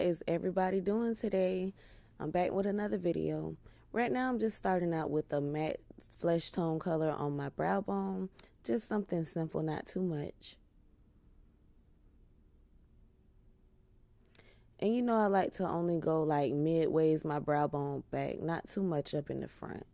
is everybody doing today? I'm back with another video. Right now I'm just starting out with a matte flesh tone color on my brow bone. Just something simple, not too much. And you know I like to only go like midways my brow bone back, not too much up in the front.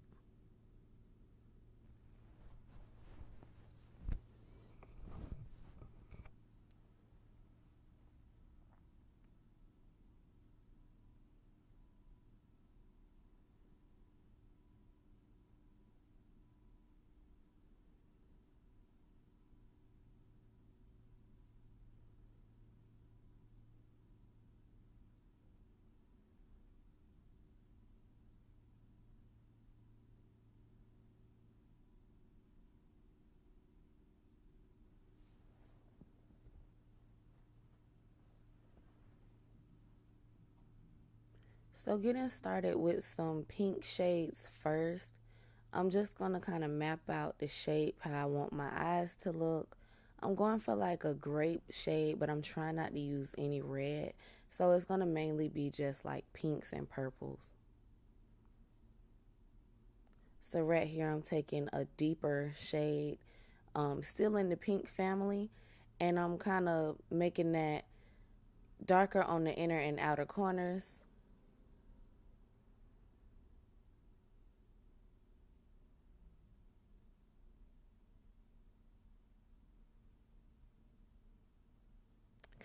So getting started with some pink shades first, I'm just going to kind of map out the shape, how I want my eyes to look. I'm going for like a grape shade, but I'm trying not to use any red. So it's going to mainly be just like pinks and purples. So right here I'm taking a deeper shade, still in the pink family, and I'm kind of making that darker on the inner and outer corners.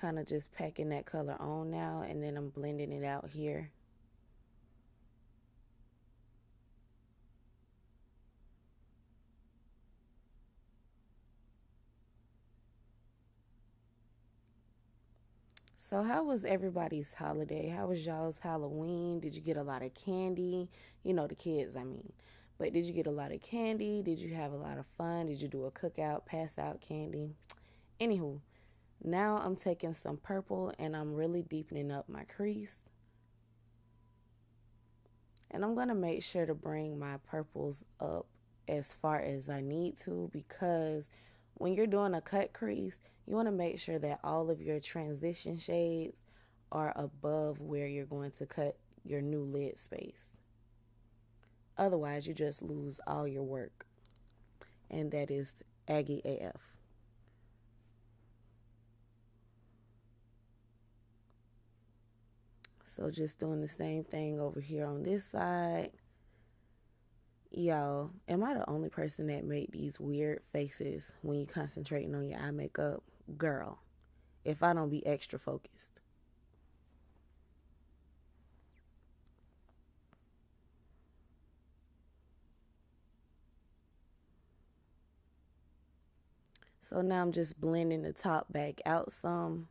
Kind of just packing that color on now, and then I'm blending it out here. So how was everybody's holiday? How was y'all's Halloween? Did you get a lot of candy? You know, the kids, I mean. But did you get a lot of candy? Did you have a lot of fun? Did you do a cookout, pass out candy? Anywho, now I'm taking some purple and I'm really deepening up my crease. And I'm going to make sure to bring my purples up as far as I need to, because when you're doing a cut crease, you want to make sure that all of your transition shades are above where you're going to cut your new lid space. Otherwise, you just lose all your work. And that is Aggie AF. So just doing the same thing over here on this side. Y'all, am I the only person that make these weird faces when you concentrating on your eye makeup? Girl, if I don't be extra focused. So now I'm just blending the top back out some.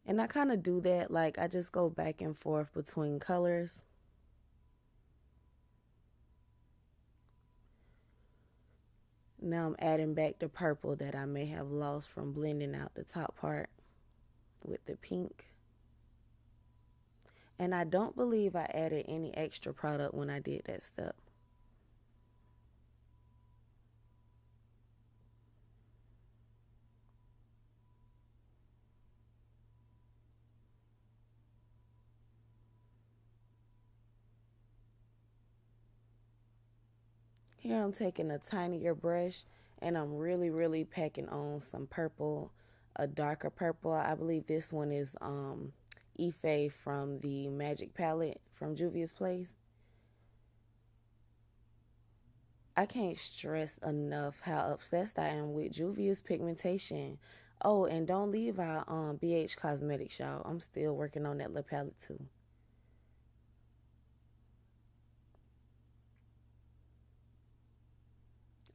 And I kind of do that, like I just go back and forth between colors. Now I'm adding back the purple that I may have lost from blending out the top part with the pink. And I don't believe I added any extra product when I did that step. Here I'm taking a tinier brush and I'm really packing on some purple, a darker purple. I believe this one is Ife from the Magic Palette from Juvia's Place. I can't stress enough how obsessed I am with Juvia's pigmentation. Oh, and don't leave out BH Cosmetics, y'all. I'm still working on that lip palette too.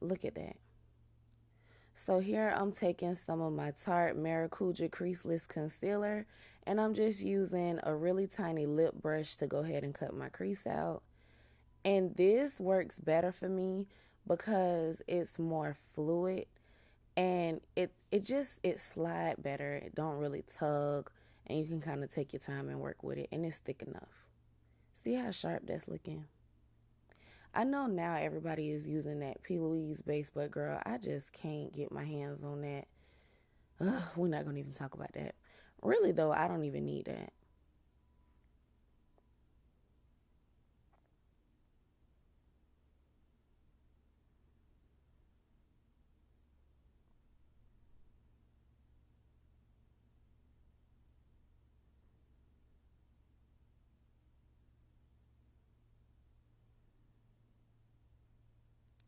Look at that. So here I'm taking some of my Tarte Maracuja Creaseless Concealer, and I'm just using a really tiny lip brush to go ahead and cut my crease out. And this works better for me because it's more fluid and it slide better. It don't really tug, and you can kind of take your time and work with it, and it's thick enough. See how sharp that's looking? I know now everybody is using that P. Louise base, but girl, I just can't get my hands on that. Ugh, we're not going to even talk about that. Really though, I don't even need that.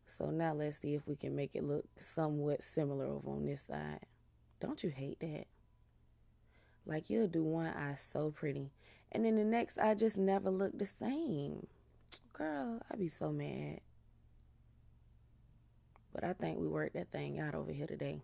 So now let's see if we can make it look somewhat similar over on this side. Don't you hate that? Like you'll do one eye so pretty, and then the next eye just never look the same. Girl, I'd be so mad. But I think we worked that thing out over here today.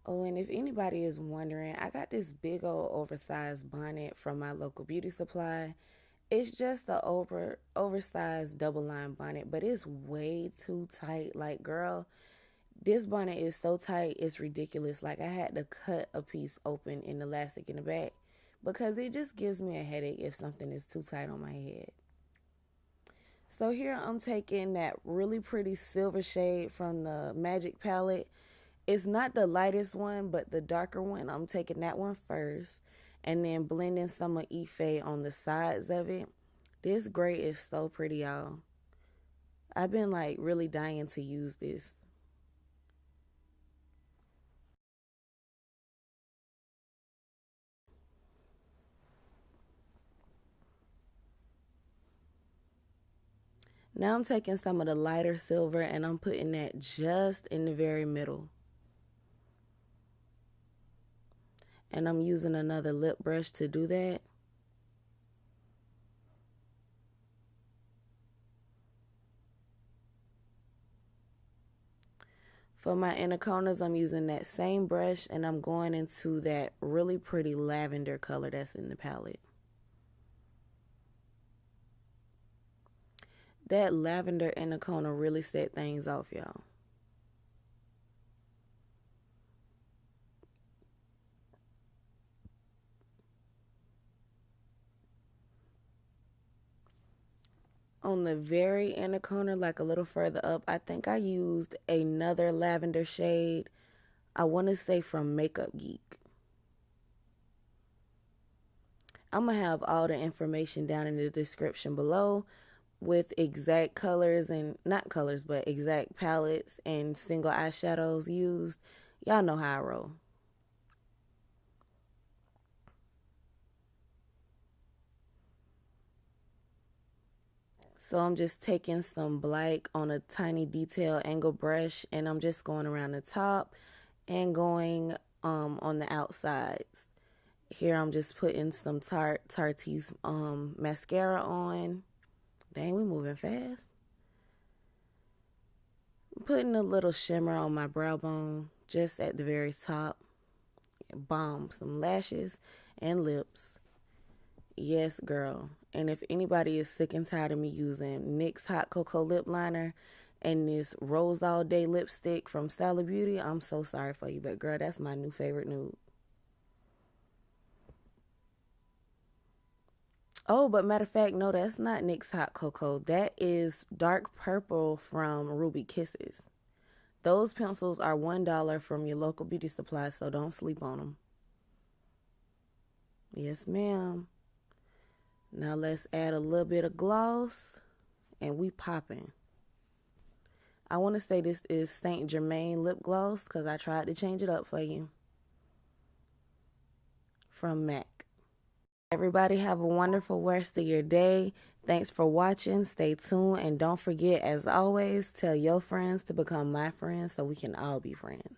Oh, and if anybody is wondering, I got this big old oversized bonnet from my local beauty supply. It's just the oversized double line bonnet, but it's way too tight. Like, girl, this bonnet is so tight, it's ridiculous. Like, I had to cut a piece open in elastic in the back because it just gives me a headache if something is too tight on my head. So here I'm taking that really pretty silver shade from the Magic palette. It's not the lightest one, but the darker one. I'm taking that one first and then blending some of Ife on the sides of it. This gray is so pretty, y'all. I've been like really dying to use this. Now I'm taking some of the lighter silver and I'm putting that just in the very middle. And I'm using another lip brush to do that. For my inner corners, I'm using that same brush and I'm going into that really pretty lavender color that's in the palette. That lavender inner corner really set things off, y'all. On the very inner corner, like a little further up, I think I used another lavender shade. I want to say from Makeup Geek. I'm going to have all the information down in the description below with exact colors and not colors, but exact palettes and single eyeshadows used. Y'all know how I roll. So I'm just taking some black on a tiny detail angle brush and I'm just going around the top and going on the outsides. Here I'm just putting some Tarte's mascara on. Dang, we moving fast. I'm putting a little shimmer on my brow bone just at the very top. Bomb some lashes and lips. Yes, girl. And if anybody is sick and tired of me using NYX Hot Cocoa Lip Liner and this Rose All Day lipstick from Style of Beauty, I'm so sorry for you. But girl, that's my new favorite nude. Oh, but matter of fact, no, that's not NYX Hot Cocoa. That is Dark Purple from Ruby Kisses. Those pencils are $1 from your local beauty supply, so don't sleep on them. Yes, ma'am. Now let's add a little bit of gloss and we popping. I want to say this is Saint Germain lip gloss because I tried to change it up for you. From MAC. Everybody have a wonderful rest of your day. Thanks for watching. Stay tuned and don't forget, as always, tell your friends to become my friends so we can all be friends.